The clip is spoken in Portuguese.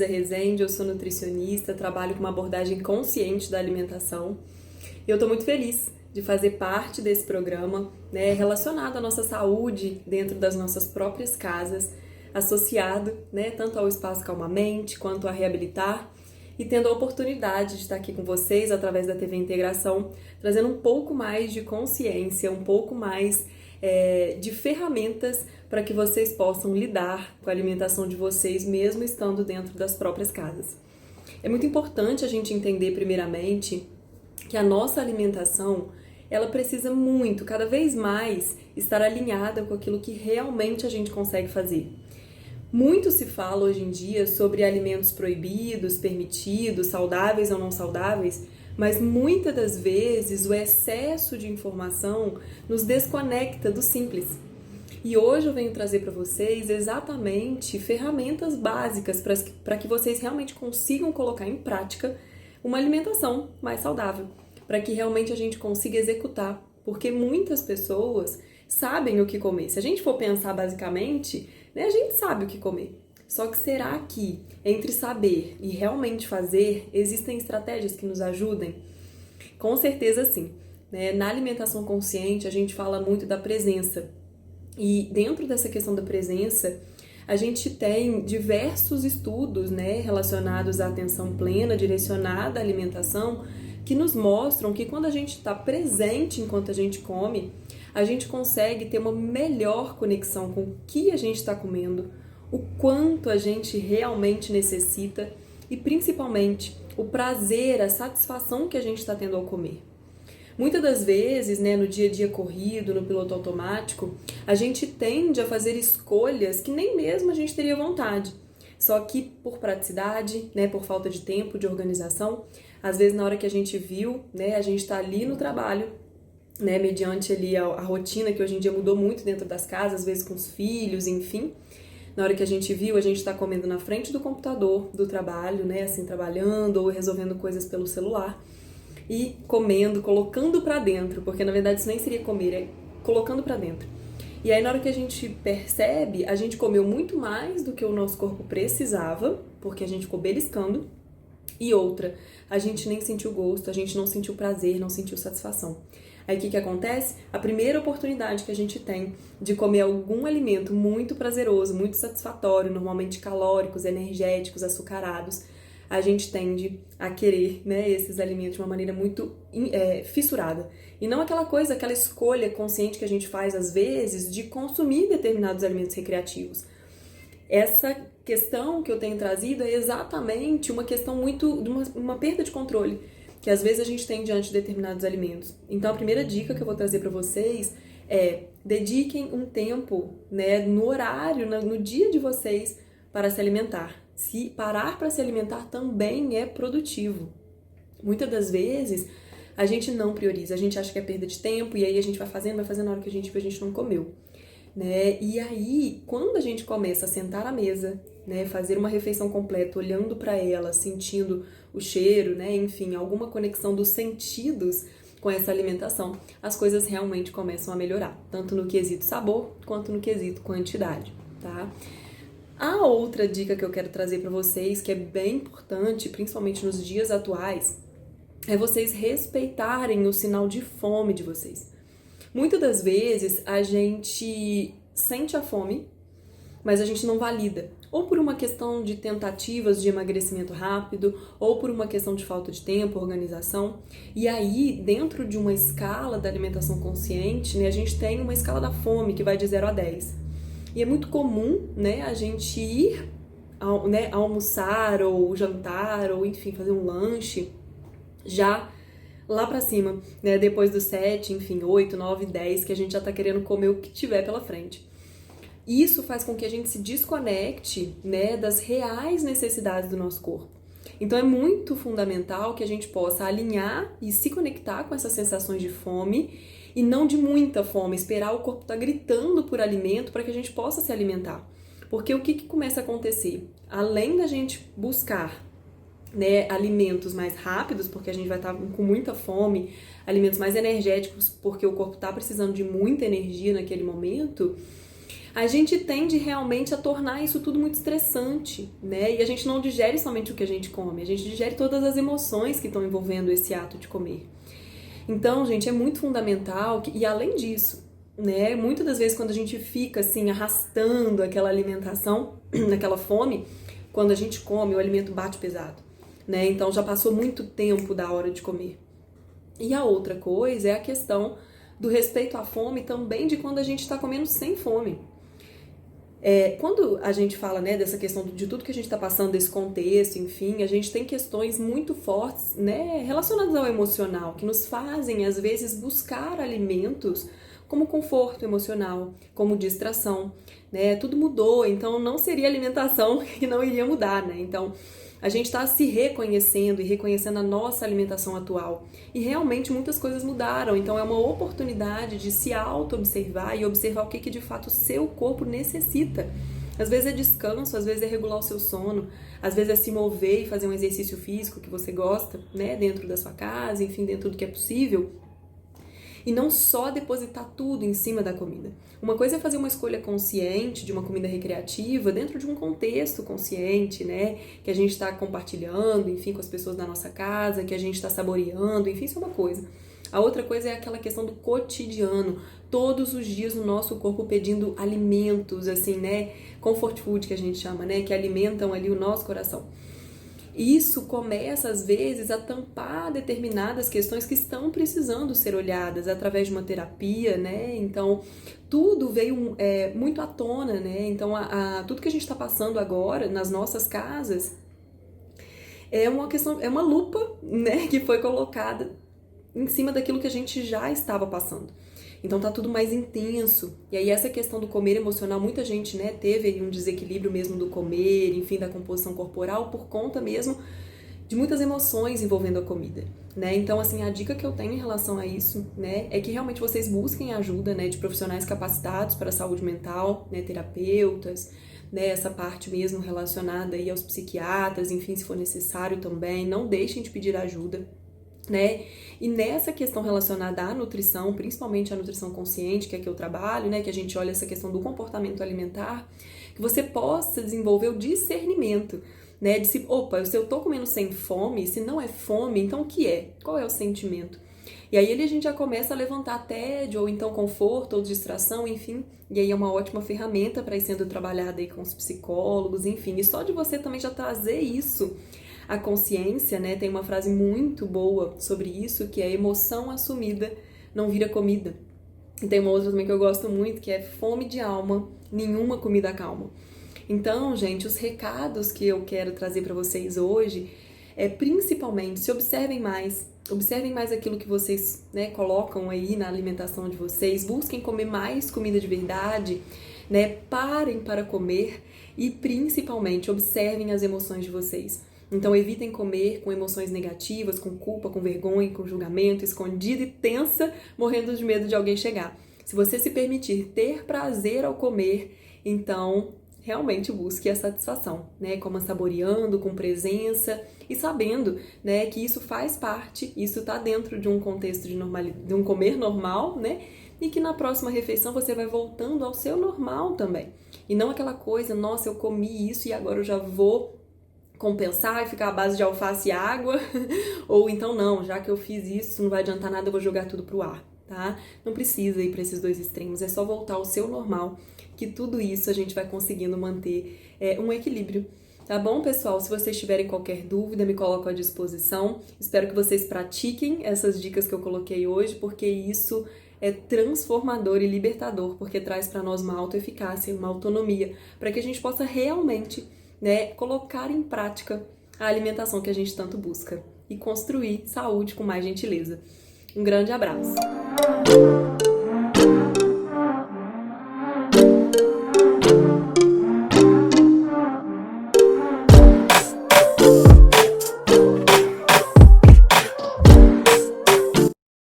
Luísa Rezende, eu sou nutricionista, trabalho com uma abordagem consciente da alimentação. E eu estou muito feliz de fazer parte desse programa, né, relacionado à nossa saúde dentro das nossas próprias casas, associado, né, tanto ao Espaço Calmamente quanto a Reabilitar, e tendo a oportunidade de estar aqui com vocês através da TV Integração, trazendo um pouco mais de consciência, um pouco mais de ferramentas para que vocês possam lidar com a alimentação de vocês, mesmo estando dentro das próprias casas. É muito importante a gente entender, primeiramente, que a nossa alimentação, ela precisa muito, cada vez mais, estar alinhada com aquilo que realmente a gente consegue fazer. Muito se fala hoje em dia sobre alimentos proibidos, permitidos, saudáveis ou não saudáveis, mas muitas das vezes o excesso de informação nos desconecta do simples. E hoje eu venho trazer para vocês exatamente ferramentas básicas para que vocês realmente consigam colocar em prática uma alimentação mais saudável, para que realmente a gente consiga executar, porque muitas pessoas sabem o que comer. Se a gente for pensar basicamente, né, a gente sabe o que comer. Só que será que entre saber e realmente fazer, existem estratégias que nos ajudem? Com certeza sim. Né? Na alimentação consciente, a gente fala muito da presença. E dentro dessa questão da presença, a gente tem diversos estudos, né, relacionados à atenção plena, direcionada à alimentação, que nos mostram que quando a gente está presente enquanto a gente come, a gente consegue ter uma melhor conexão com o que a gente está comendo, o quanto a gente realmente necessita e, principalmente, o prazer, a satisfação que a gente está tendo ao comer. Muitas das vezes, né, no dia a dia corrido, no piloto automático, a gente tende a fazer escolhas que nem mesmo a gente teria vontade. Só que por praticidade, né, por falta de tempo, de organização, às vezes na hora que a gente viu, né, a gente está ali no trabalho, né, mediante ali a rotina que hoje em dia mudou muito dentro das casas, às vezes com os filhos, enfim. Na hora que a gente viu, a gente está comendo na frente do computador do trabalho, né, assim, trabalhando ou resolvendo coisas pelo celular e comendo, colocando para dentro, porque na verdade isso nem seria comer, é colocando para dentro. E aí na hora que a gente percebe, a gente comeu muito mais do que o nosso corpo precisava, porque a gente ficou beliscando, e outra, a gente nem sentiu gosto, a gente não sentiu prazer, não sentiu satisfação. Aí o que acontece? A primeira oportunidade que a gente tem de comer algum alimento muito prazeroso, muito satisfatório, normalmente calóricos, energéticos, açucarados, a gente tende a querer, né, esses alimentos de uma maneira muito fissurada. E não aquela coisa, aquela escolha consciente que a gente faz às vezes de consumir determinados alimentos recreativos. Essa questão que eu tenho trazido é exatamente uma questão muito de uma perda de controle que às vezes a gente tem diante de determinados alimentos. Então a primeira dica que eu vou trazer para vocês é: dediquem um tempo, né, no horário, no dia de vocês para se alimentar. Se parar para se alimentar também é produtivo. Muitas das vezes a gente não prioriza, a gente acha que é perda de tempo e aí a gente vai fazendo na hora que a gente não comeu. Né? E aí, quando a gente começa a sentar à mesa, né, fazer uma refeição completa, olhando para ela, sentindo o cheiro, né, enfim, alguma conexão dos sentidos com essa alimentação, as coisas realmente começam a melhorar, tanto no quesito sabor quanto no quesito quantidade, tá? A outra dica que eu quero trazer para vocês, que é bem importante, principalmente nos dias atuais, é vocês respeitarem o sinal de fome de vocês. Muitas das vezes a gente sente a fome, mas a gente não valida. Ou por uma questão de tentativas de emagrecimento rápido, ou por uma questão de falta de tempo, organização. E aí, dentro de uma escala da alimentação consciente, né, a gente tem uma escala da fome que vai de 0 a 10. E é muito comum, né, a gente ir almoçar ou jantar, ou enfim, fazer um lanche já lá pra cima, né, depois dos 7, enfim, 8, 9, 10, que a gente já tá querendo comer o que tiver pela frente. Isso faz com que a gente se desconecte, né, das reais necessidades do nosso corpo. Então é muito fundamental que a gente possa alinhar e se conectar com essas sensações de fome e não de muita fome, esperar o corpo estar gritando por alimento para que a gente possa se alimentar. Porque o que começa a acontecer? Além da gente buscar, né, alimentos mais rápidos, porque a gente vai estar com muita fome, alimentos mais energéticos, porque o corpo está precisando de muita energia naquele momento, a gente tende realmente a tornar isso tudo muito estressante, né? E a gente não digere somente o que a gente come, a gente digere todas as emoções que estão envolvendo esse ato de comer. Então, gente, é muito fundamental e além disso, né, muitas das vezes quando a gente fica assim arrastando aquela alimentação, aquela fome, quando a gente come, o alimento bate pesado, né? Então já passou muito tempo da hora de comer. E a outra coisa é a questão do respeito à fome também de quando a gente está comendo sem fome. Quando a gente fala, né, dessa questão de tudo que a gente está passando, desse contexto, enfim, a gente tem questões muito fortes, né, relacionadas ao emocional, que nos fazem, às vezes, buscar alimentos como conforto emocional, como distração, né? Tudo mudou, então não seria alimentação que não iria mudar, né? Então, a gente está se reconhecendo e reconhecendo a nossa alimentação atual. E realmente muitas coisas mudaram, então é uma oportunidade de se auto-observar e observar o que de fato o seu corpo necessita. Às vezes é descanso, às vezes é regular o seu sono, às vezes é se mover e fazer um exercício físico que você gosta, né, dentro da sua casa, enfim, dentro do que é possível. E não só depositar tudo em cima da comida. Uma coisa é fazer uma escolha consciente de uma comida recreativa dentro de um contexto consciente, né? Que a gente está compartilhando, enfim, com as pessoas da nossa casa, que a gente está saboreando, enfim, isso é uma coisa. A outra coisa é aquela questão do cotidiano. Todos os dias o nosso corpo pedindo alimentos, assim, né? Comfort food que a gente chama, né? Que alimentam ali o nosso coração. Isso começa, às vezes, a tampar determinadas questões que estão precisando ser olhadas através de uma terapia, né? Então, tudo veio muito à tona, né? Então, tudo que a gente está passando agora nas nossas casas é uma questão, é uma lupa, né? Que foi colocada em cima daquilo que a gente já estava passando. Então tá tudo mais intenso. E aí essa questão do comer emocional, muita gente, né, teve aí um desequilíbrio mesmo do comer, enfim, da composição corporal, por conta mesmo de muitas emoções envolvendo a comida, né? Então, assim, a dica que eu tenho em relação a isso, né, é que realmente vocês busquem ajuda, né, de profissionais capacitados para a saúde mental, né, terapeutas, né, essa parte mesmo relacionada aí aos psiquiatras, enfim, se for necessário também, não deixem de pedir ajuda, né? E nessa questão relacionada à nutrição, principalmente a nutrição consciente, que é que eu trabalho, né, que a gente olha essa questão do comportamento alimentar, que você possa desenvolver o discernimento, né, de se, opa, se eu tô comendo sem fome, se não é fome, então o que é? Qual é o sentimento? E aí a gente já começa a levantar tédio, ou então conforto, ou distração, enfim, e aí é uma ótima ferramenta para ir sendo trabalhada aí com os psicólogos, enfim, e só de você também já trazer isso a consciência, né, tem uma frase muito boa sobre isso, que é emoção assumida não vira comida. E tem uma outra também que eu gosto muito, que é fome de alma, nenhuma comida calma. Então, gente, os recados que eu quero trazer para vocês hoje é principalmente se observem mais aquilo que vocês, né, colocam aí na alimentação de vocês, busquem comer mais comida de verdade, né, parem para comer e principalmente observem as emoções de vocês. Então, evitem comer com emoções negativas, com culpa, com vergonha, com julgamento, escondida e tensa, morrendo de medo de alguém chegar. Se você se permitir ter prazer ao comer, então, realmente busque a satisfação, né? Como saboreando, com presença e sabendo, né, que isso faz parte, isso está dentro de um contexto de um comer normal, né? E que na próxima refeição você vai voltando ao seu normal também. E não aquela coisa, nossa, eu comi isso e agora eu já vou compensar e ficar à base de alface e água, ou então não, já que eu fiz isso, não vai adiantar nada, eu vou jogar tudo pro ar, tá? Não precisa ir para esses dois extremos, é só voltar ao seu normal, que tudo isso a gente vai conseguindo manter um equilíbrio. Tá bom, pessoal? Se vocês tiverem qualquer dúvida, me coloco à disposição. Espero que vocês pratiquem essas dicas que eu coloquei hoje, porque isso é transformador e libertador, porque traz para nós uma autoeficácia, uma autonomia, para que a gente possa realmente, né, colocar em prática a alimentação que a gente tanto busca e construir saúde com mais gentileza. Um grande abraço!